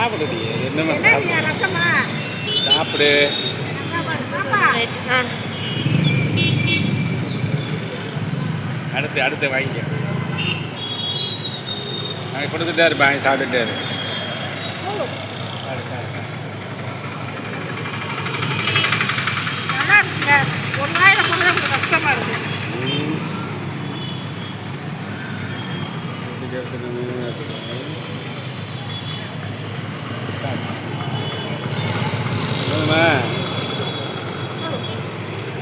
சாப்பிடுடி என்னமா ரசமா சாப்பிடு. அடுத்து அடுத்து வாங்கிக்க. நாங்கள் கொடுத்துட்டே இருப்பேன், வாங்கி சாப்பிட்டுட்டே இரு. நல்லா இருக்குங்க. ஒரு நாயில் போகிறது கொஞ்சம் கஷ்டமாக இருக்குது.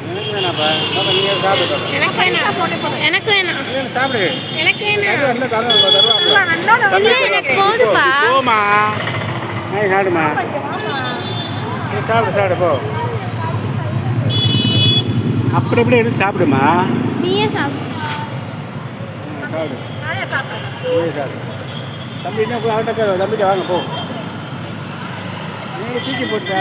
எனக்கு வேணாப்பா, நீங்கள் சாப்பிடு. எனக்கு வேணாம். சாப்பிடு. எனக்கு வேணாம். தருவா. இல்லை எனக்கு போதுப்பா. போமா, சாப்பிடுமா, சாப்பிடு சாப்பிடு போ. அப்படி எப்படி எடுத்து சாப்பிடுமா. நீயே சாப்பிடு. சாப்பிடு. நானே சாப்பிட்றேன். நீயே சாப்பிடு. தம்பி என்ன போய் அவட்ட தம்பிட்ட வாங்க போ. நீங்கள் தூக்கி போட்டா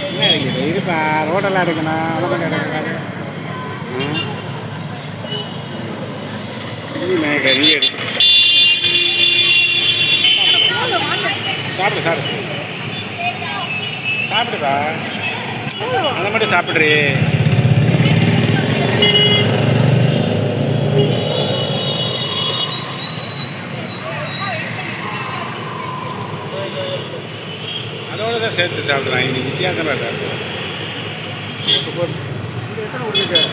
என்ன இருக்குது இருப்பா. ரோட்டெல்லாம் எடுக்கணும், அவ்வளோ எடுக்கணும். நீ எடு. சாப்பிடு சாப்பிடு சாப்பிடுப்பா. அதை மட்டும் சாப்பிட்றி. அதோடு தான் சேர்த்து சாப்பிடுறாங்க. இன்னைக்கு வித்தியாசமாக இருக்காது. போட்டு போட்டு. இது எத்தனை கொடுத்துருக்கு?